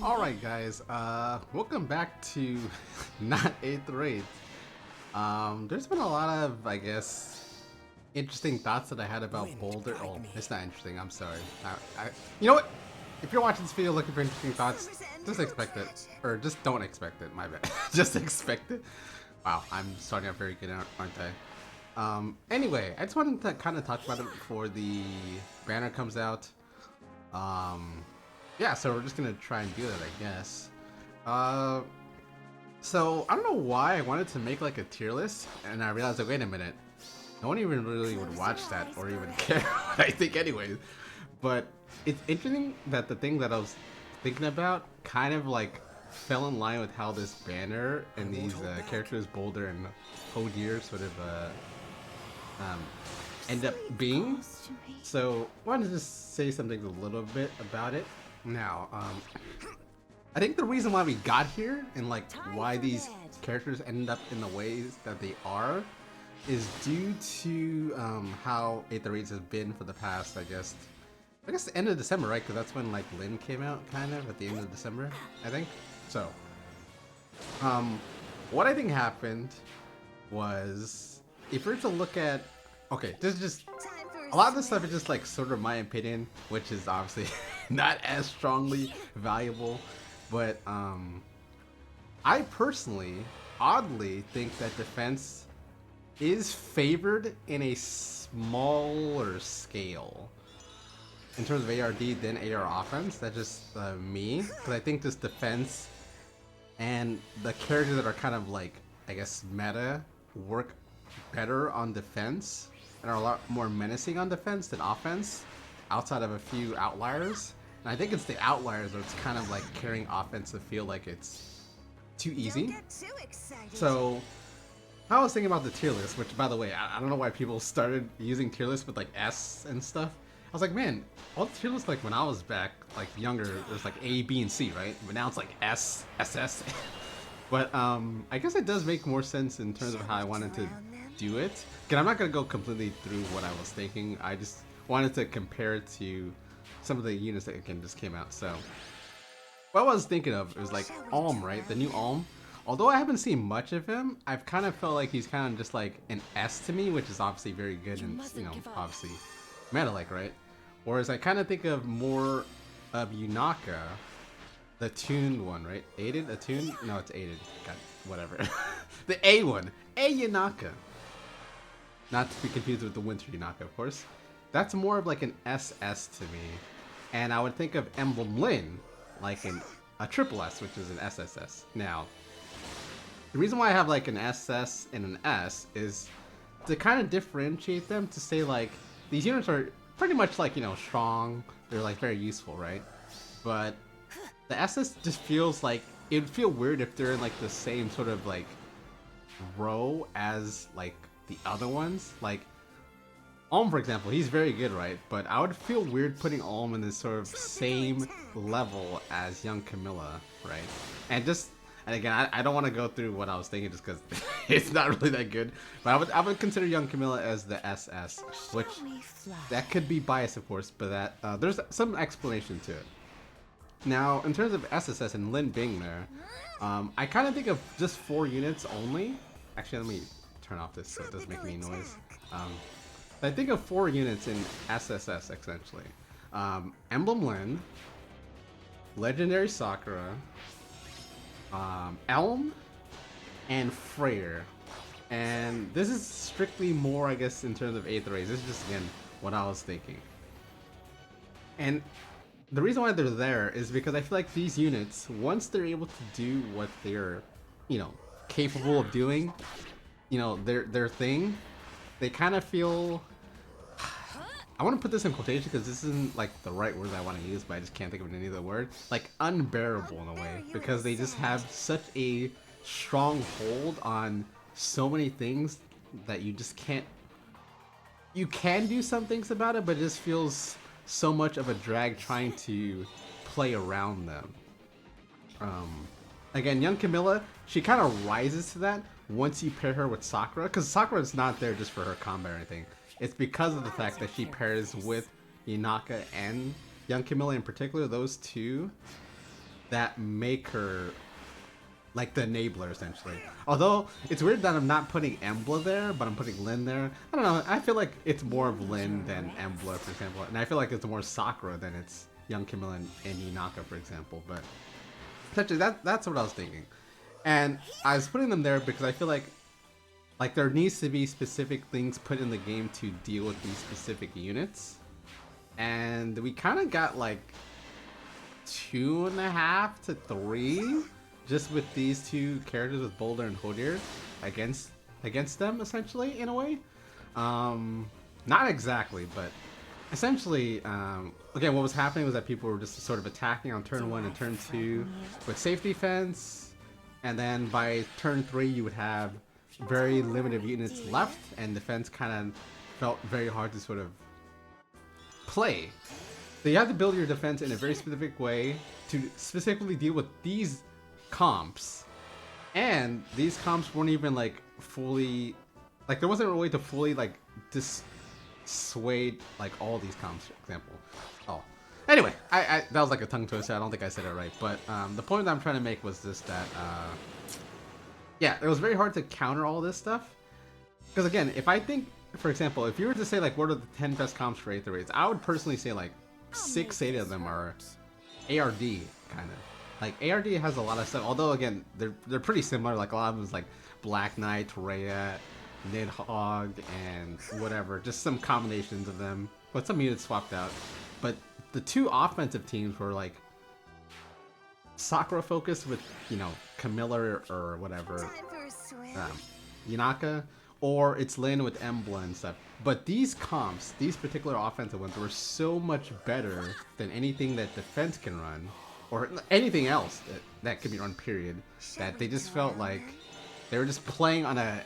Alright guys, welcome back to not 8th rate. There's been a lot of, I guess, interesting thoughts that I had about Boulder. Oh, it's not interesting, I'm sorry. You know what? If you're watching this video looking for interesting thoughts, just expect it. Or just don't expect it, my bad. Just expect it. Wow, I'm starting out very good, aren't I? Anyway, I just wanted to kind of talk about it before the banner comes out. Yeah, so we're just gonna try and do that, I guess. So I don't know why I wanted to make like a tier list, and I realized like, wait a minute, no one even really would watch that or even care what I think anyways. But it's interesting that the thing that I was thinking about kind of like fell in line with how this banner and these characters, Boulder and Hodir, sort of end up being. So I wanted to just say something a little bit about it. Now, I think the reason why we got here and like why these characters ended up in the ways that they are is due to how 8th Raids has been for the past, I guess the end of December, right? Because that's when like Lynn came out, kind of at the end of December, I think. So, what I think happened was, if we're to look at, okay, this is just a lot of this stuff is just like sort of my opinion, which is obviously not as strongly valuable, but I personally oddly think that defense is favored in a smaller scale in terms of ARD than AR offense. That's just me, because I think this defense and the characters that are kind of like, I guess, meta work better on defense and are a lot more menacing on defense than offense, outside of a few outliers. And I think it's the outliers where it's kind of like carrying offense to feel like it's too easy. So I was thinking about the tier list, which by the way, I don't know why people started using tier lists with like S and stuff. I was like, man, all the tier lists, like when I was back, like younger, it was like A, B, and C, right? But now it's like S, SS. But I guess it does make more sense in terms of how I wanted to do it. Again, I'm not going to go completely through what I was thinking. I just wanted to compare it to some of the units that again just came out. So what I was thinking of was like Alm, right? The new Alm. Although I haven't seen much of him, I've kind of felt like he's kind of just like an S to me, which is obviously very good and, you know, obviously meta-like, right? Whereas I kind of think of more of Yunaka, the tuned one, right? Aided? Attuned? No, it's aided. God, whatever. The A one. A Yunaka. Not to be confused with the Winter Yunaka, of course. That's more of like an SS to me. And I would think of Emblem Lin like a triple S, which is an SSS. Now, the reason why I have like an SS and an S is to kind of differentiate them, to say like these units are pretty much like, you know, strong. They're like very useful, right? But the SS just feels like, it would feel weird if they're in like the same sort of like row as like the other ones. Like Alm, for example, he's very good, right? But I would feel weird putting Alm in this sort of same level as young Camilla, right? And again, I don't want to go through what I was thinking just because it's not really that good. But I would consider young Camilla as the SS, which that could be biased, of course, but that there's some explanation to it. Now, in terms of SSS and Lin being there, I kind of think of just 4 units only. Actually, let me turn off this so it doesn't make any noise. I think of 4 units in SSS, essentially. Emblem Lin, Legendary Sakura, Elm, and Freyr. And this is strictly more, I guess, in terms of 8th Raids. This is just, again, what I was thinking. And the reason why they're there is because I feel like these units, once they're able to do what they're, you know, capable of doing, you know, their thing, they kind of feel, I want to put this in quotation because this isn't like the right word I want to use, but I just can't think of any other word, like unbearable in a way, because they just have such a strong hold on so many things that you just can't, you can do some things about it, but it just feels so much of a drag trying to play around them. Again, young Camilla, she kind of rises to that once you pair her with Sakura, because Sakura is not there just for her combat or anything. It's because of the fact that she pairs with Yunaka and Young Camilla in particular, those two that make her like the enabler essentially. Although it's weird that I'm not putting Embla there, but I'm putting Lin there. I don't know. I feel like it's more of Lin than Embla, for example, and I feel like it's more Sakura than it's Young Camilla and Inaka, for example. But essentially, that's what I was thinking, and I was putting them there because I feel like there needs to be specific things put in the game to deal with these specific units, and we kind of got like 2.5 to 3 just with these two characters with Boulder and Hodir against them, essentially, in a way. Not exactly, but essentially, again, what was happening was that people were just sort of attacking on turn 1 and turn 2 with safe defense, and then by turn 3 you would have very limited units left, and defense kind of felt very hard to sort of play. So you have to build your defense in a very specific way to specifically deal with these comps, and these comps weren't even like fully, like there wasn't a way to fully like dissuade like all these comps, for example. Oh, anyway, I that was like a tongue twister. I don't think I said it right, but the point that I'm trying to make was just that yeah, it was very hard to counter all this stuff, because again, if I think, for example, if you were to say like what are the 10 best comps for Aether Raids, I would personally say like 6, 8 of them are ARD kind of. Like ARD has a lot of stuff, although again they're pretty similar. Like a lot of them is like Black Knight, Rhea, Nidhogg, and whatever, just some combinations of them, but some units swapped out. But the two offensive teams were like Sakura focused with, you know, Camilla or whatever, Inaka, or it's Lin with Embla and stuff. But these comps, these particular offensive ones, were so much better than anything that defense can run, or anything else that can be run, period, that they just felt like they were just playing on a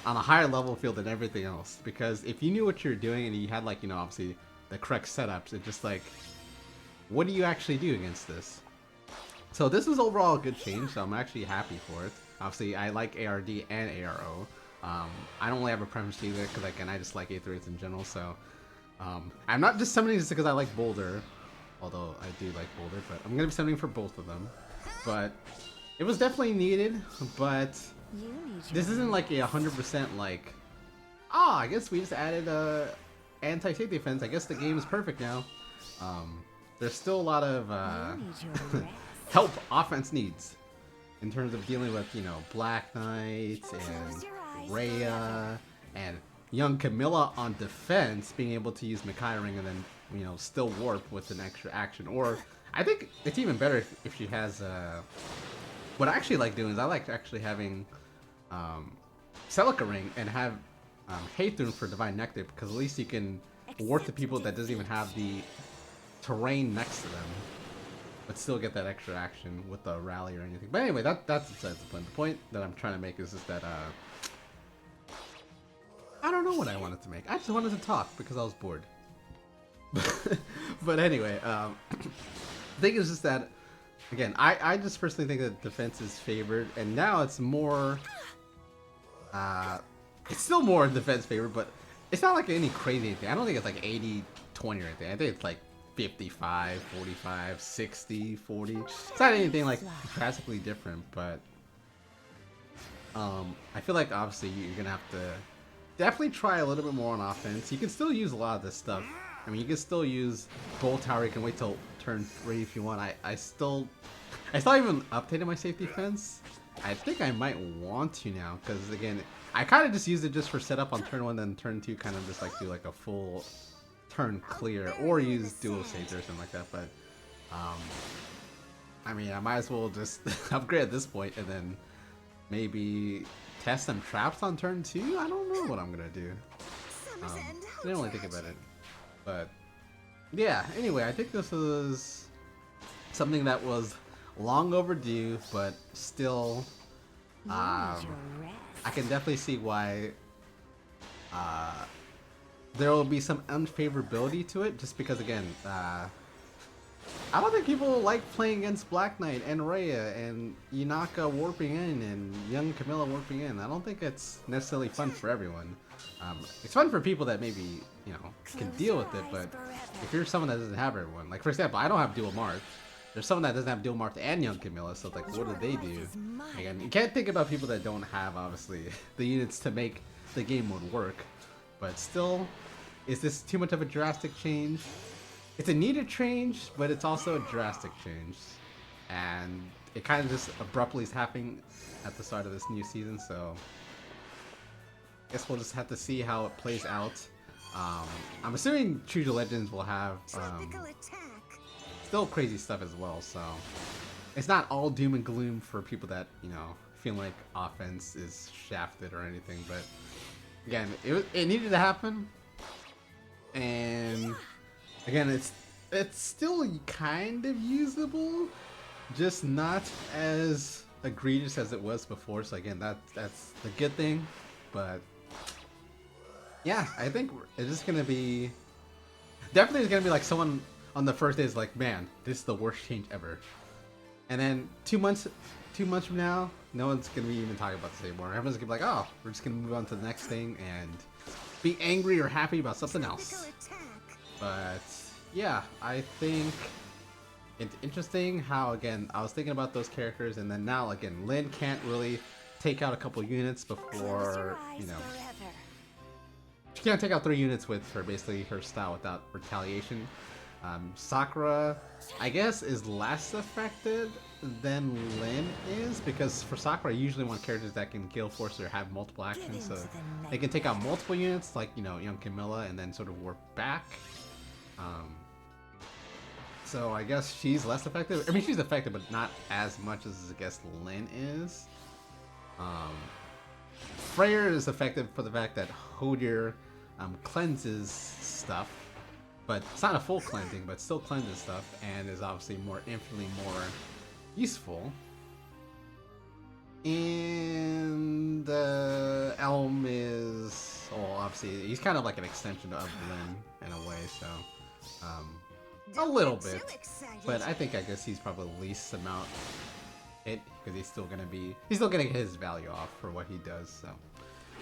on a higher level field than everything else. Because if you knew what you were doing and you had, like, you know, obviously the correct setups, it's just like, what do you actually do against this? So this was overall a good change, so I'm actually happy for it. Obviously, I like ARD and ARO. I don't really have a preference to either, because again, I just like Aether Raids in general, so I'm not just summoning just because I like Boulder, although I do like Boulder, but I'm going to be summoning for both of them. But it was definitely needed, but this isn't like a 100% like, I guess we just added anti-safe defense, I guess the game is perfect now. There's still a lot of help offense needs in terms of dealing with, you know, Black Knight and Rhea and young Camilla on defense, being able to use Makai Ring and then, you know, still warp with an extra action. Or I think it's even better if she has what I actually like doing is I like actually having Celica Ring and have Hathorn for Divine Nectar, because at least you can warp to people that doesn't even have the terrain next to them, but still get that extra action with the rally or anything. But anyway, that's besides the point. The point that I'm trying to make is just that I don't know what I wanted to make. I just wanted to talk because I was bored. But anyway, the thing is just that, again, I just personally think that defense is favored, and now it's more, it's still more defense favored, but it's not like any crazy thing. I don't think it's like 80-20 or anything. I think it's like 55, 45, 60, 40. It's not anything like drastically different, but I feel like obviously you're gonna have to definitely try a little bit more on offense. You can still use a lot of this stuff. I mean, you can still use Bolt Tower. You can wait till turn 3 if you want. I still even updated my safe defense. I think I might want to now, because again, I kind of just used it just for setup on turn 1, then turn 2 kind of just like do like a full turn clear, or use dual saves or something like that. But I mean, I might as well just upgrade at this point and then maybe test some traps on turn 2. I don't know what I'm gonna do. I didn't really think about it, but yeah. Anyway, I think this was something that was long overdue, but still, I can definitely see why there will be some unfavorability to it, just because again, I don't think people like playing against Black Knight and Rhea and Inaka warping in and young Camilla warping in. I don't think it's necessarily fun for everyone. It's fun for people that maybe, you know, can deal with it, but if you're someone that doesn't have everyone, like for example, I don't have dual Marth. There's someone that doesn't have dual Marth and young Camilla, so it's like, what do they do? Again, you can't think about people that don't have, obviously, the units to make the game mode work, but still, is this too much of a drastic change? It's a needed change, but it's also a drastic change. And it kind of just abruptly is happening at the start of this new season, so I guess we'll just have to see how it plays out. I'm assuming True to Legends will have still crazy stuff as well, so it's not all doom and gloom for people that, you know, feel like offense is shafted or anything, but again, it needed to happen. And again, it's still kind of usable, just not as egregious as it was before. So again, that's the good thing. But yeah, I think it's just gonna be definitely it's gonna be like someone on the first day is like, man, this is the worst change ever. And then 2 months from now, no one's gonna be even talking about this anymore. Everyone's gonna be like, oh, we're just gonna move on to the next thing and be angry or happy about something else. But yeah, I think it's interesting how, again, I was thinking about those characters, and then now, again, Lynn can't really take out a couple units before, you know, she can't take out 3 units with her, basically, her style without retaliation. Sakura, I guess, is less affected than Lynn is, because for Sakura, I usually want characters that can Gale Force or have multiple actions, so they can take out multiple units, like, you know, young Camilla, and then sort of warp back. So I guess she's less effective. I mean, she's effective, but not as much as I guess Lynn is. Freyr is effective for the fact that Hodir cleanses stuff, but it's not a full cleansing, but still cleanses stuff, and is obviously infinitely more useful. And Elm is, well, obviously he's kind of like an extension of Lynn in a way, so a little bit, but I guess he's probably the least amount hit, because he's still getting his value off for what he does. So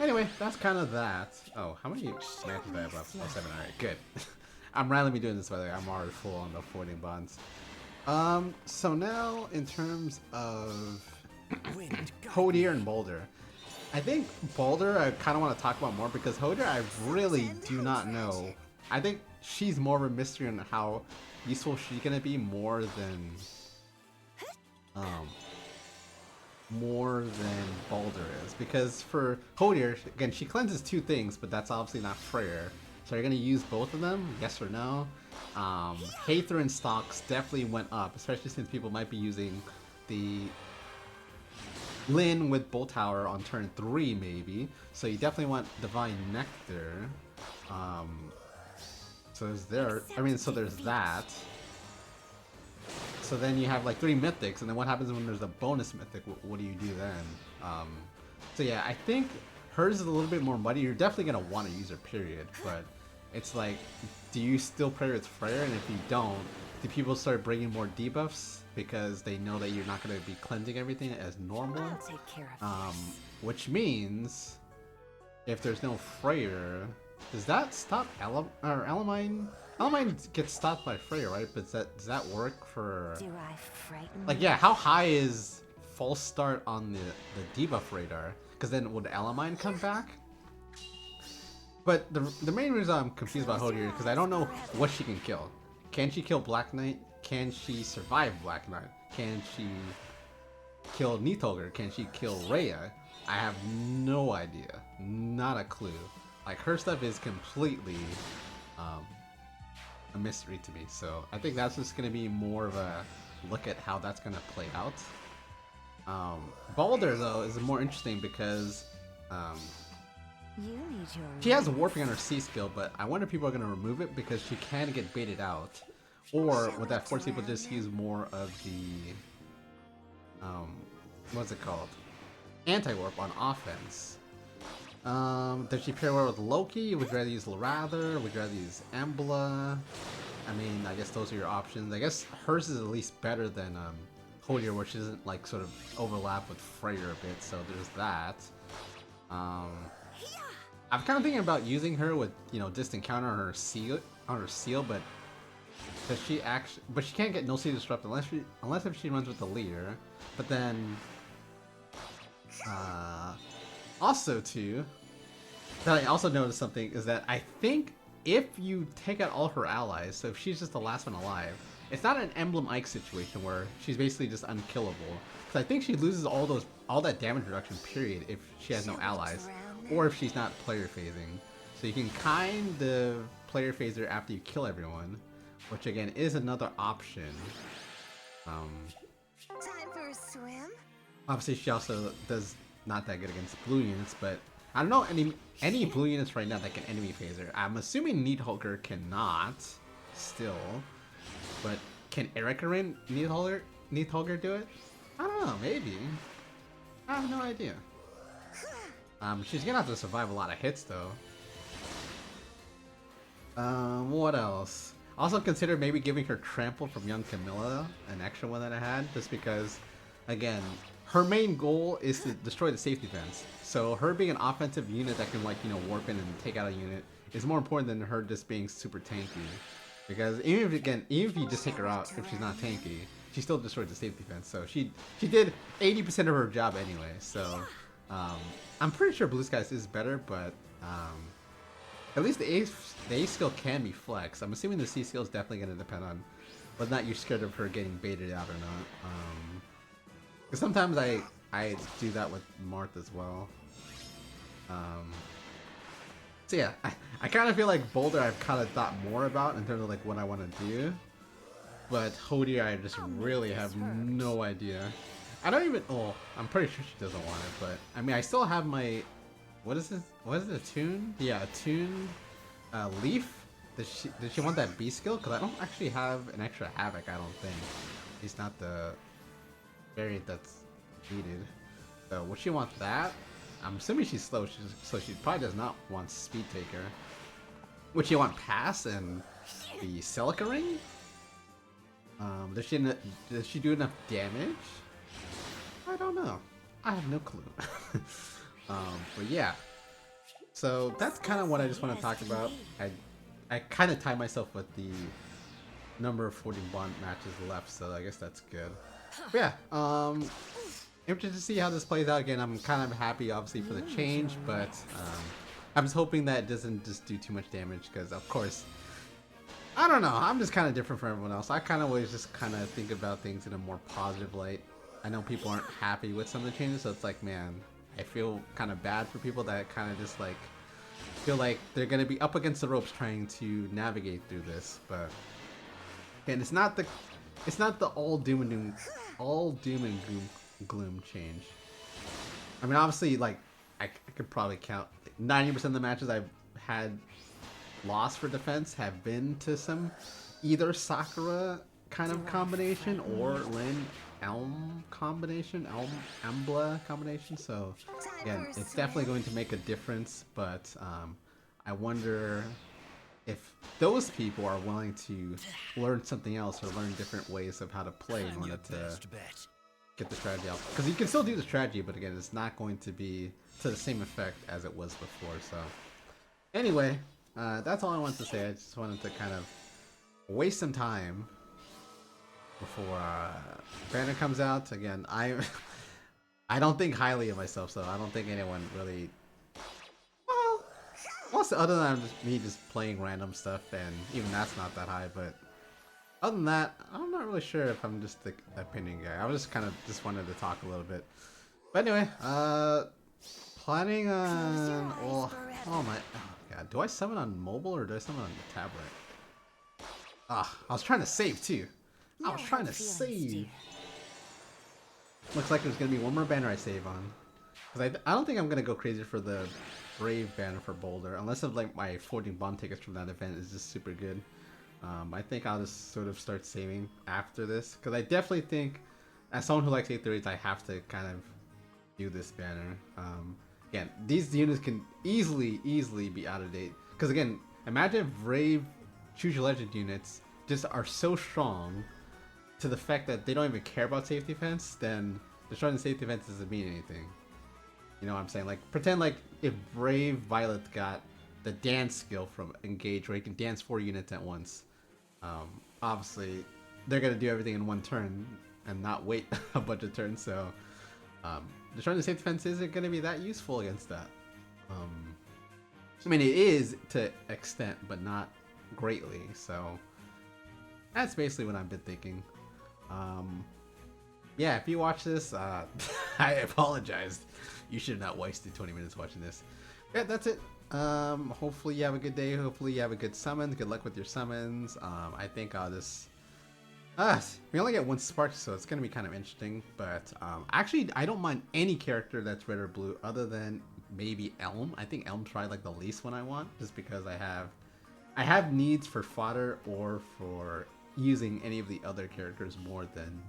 anyway, that's kind of that. Oh, how many matches do I have left? Oh, 7. All right, good. I'm randomly doing this, by the way. I'm already full on the 14 bonds. So now in terms of Hodir and Boulder, I think Boulder I kind of want to talk about more, because Hodir I really do not know. I think she's more of a mystery on how useful she's gonna be more than Boulder is, because for Hodir, again, she cleanses 2 things, but that's obviously not Freyr. So you're gonna use both of them, yes or no? Hathor and stocks definitely went up, especially since people might be using the Lynn with Bolt Tower on turn 3 maybe. So you definitely want Divine Nectar. So there's that. So then you have like 3 mythics, and then what happens when there's a bonus mythic? What do you do then? So yeah, I think hers is a little bit more muddy. You're definitely gonna want to use her, period. But it's like, do you still play with Freyr? And if you don't, do people start bringing more debuffs because they know that you're not gonna be cleansing everything as normal? I'll take care of this. Which means if there's no Freyr, does that stop Elamine? Elamine gets stopped by Freyr, right? But does that work for... Do I frighten like, you? yeah, how high is false start on the debuff radar? Because then would Elamine come back? But the main reason I'm confused about Hodir is because I don't know what she can kill. Can she kill Black Knight? Can she survive Black Knight? Can she kill Nidhogger? Can she kill Rhea? I have no idea. Not a clue. Like, her stuff is completely a mystery to me. So I think that's just going to be more of a look at how that's going to play out. Balder, though, is more interesting because she has warping on her C skill, but I wonder if people are going to remove it because she can get baited out. Or would that force people to just use more of the, what's it called? Anti-warp on offense. Does she pair well with Loki? Would you rather use Larather? Would you rather use Embla? I mean, I guess those are your options. I guess hers is at least better than Hodier, where she doesn't like sort of overlap with Freyr a bit. So there's that. I'm kind of thinking about using her with distant counter on her seal, but does she actually? But she can't get no sea disrupt unless if she runs with the leader. But then, also too, that I also noticed something is that I think if you take out all her allies, so if she's just the last one alive, it's not an Emblem Ike situation where she's basically just unkillable. Because I think she loses all that damage reduction period if she has no allies, or if she's not player phasing. So you can kind of player phase her after you kill everyone, which again is another option. Time for a swim? Obviously she also does not that good against blue units, but I don't know any blue units right now that can enemy phase her. I'm assuming Needhugger cannot still, but can Erikarin Needhugger do it? I don't know, maybe. I have no idea. She's gonna have to survive a lot of hits though. What else? Also consider maybe giving her Trample from Young Camilla, an extra one that I had, just because, again, her main goal is to destroy the safety fence. So her being an offensive unit that can warp in and take out a unit is more important than her just being super tanky. Because even if you just take her out, if she's not tanky, she still destroyed the safety fence. So she did 80% of her job anyway. So I'm pretty sure Blue Skies is better, but at least the A skill can be flexed. I'm assuming the C skill is definitely going to depend on whether or not you're scared of her getting baited out or not. Because sometimes I do that with Marth as well. So yeah, I kind of feel like Boulder I've kind of thought more about in terms of like what I want to do. But Hodier I just really have no idea. I don't even, oh, I'm pretty sure she doesn't want it, but I mean I still have my, what is this? What is it, Attune? Yeah, Attune Leaf. Does she want that B skill? Because I don't actually have an extra Havoc, I don't think. At least not the variant that's needed. So would she want that? I'm assuming she's slow, so she probably does not want Speed Taker. Would she want Pass and the Celica Ring? Does she do enough damage? I don't know. I have no clue. But yeah. So that's kind of what I just want to talk about. I kind of tied myself with the number of 40 bond matches left, so I guess that's good. But yeah, interested to see how this plays out. Again, I'm kind of happy, obviously, for the change, but I'm just hoping that it doesn't just do too much damage, because, of course, I don't know. I'm just kind of different from everyone else. I kind of always just kind of think about things in a more positive light. I know people aren't happy with some of the changes, so it's like, man, I feel kind of bad for people that kind of just, like, feel like they're going to be up against the ropes trying to navigate through this, but, again, it's not the all doom and gloom change. I mean, obviously, like, I could probably count 90% of the matches I've had lost for defense have been to some either Sakura kind of combination or Lin Elm combination, Embla combination. So again, it's definitely going to make a difference, but I wonder if those people are willing to learn something else or learn different ways of how to play in order to get the strategy out. Because you can still do the strategy, but again, it's not going to be to the same effect as it was before. So anyway, that's all I wanted to say. I just wanted to kind of waste some time before Banner comes out. Again, I don't think highly of myself, so I don't think anyone really. Well, also other than me just playing random stuff, and even that's not that high. But other than that, I'm not really sure if I'm just the opinion guy. I was just kind of just wanted to talk a little bit. But anyway, planning on. Well, oh my. Oh god, do I summon on mobile or do I summon on the tablet? Ah, I was trying to save too. I was trying to save. Looks like there's gonna be one more banner I save on. Cause I don't think I'm gonna go crazy for the Brave banner for Boulder, unless of like my 14 bond tickets from that event is just super good. I think I'll just sort of start saving after this, because I definitely think, as someone who likes 838s, I have to kind of do this banner. Again, these units can easily be out of date. Because again, imagine if Brave Choose Your Legend units just are so strong to the fact that they don't even care about safety defense, then destroying the safety defense doesn't mean anything. You know what I'm saying? Like, pretend like if Brave Violet got the dance skill from Engage, where he can dance 4 units at once. Obviously, they're going to do everything in one turn and not wait a bunch of turns, so destroying the safety defense isn't going to be that useful against that. I mean, it is to extent, but not greatly, so that's basically what I've been thinking. Yeah, if you watch this, I apologize. You should have not wasted 20 minutes watching this. Yeah, that's it. Hopefully you have a good day. Hopefully you have a good summon. Good luck with your summons. I think I'll just... we only get one spark, so it's going to be kind of interesting. But actually, I don't mind any character that's red or blue other than maybe Elm. I think Elm's probably like the least one I want, just because I have needs for fodder or for using any of the other characters more than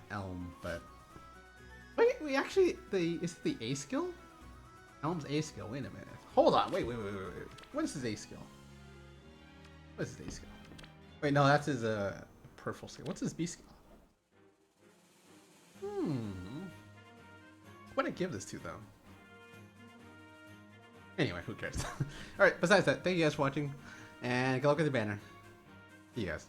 Elm. But wait, we actually is it the A skill? Elm's A skill. Wait a minute. Hold on. Wait. What is his A skill? What is his A skill? Wait, no, that's his peripheral skill. What's his B skill? What did I give this to though? Anyway, who cares? Alright, besides that, thank you guys for watching, and good luck with the banner. See you guys.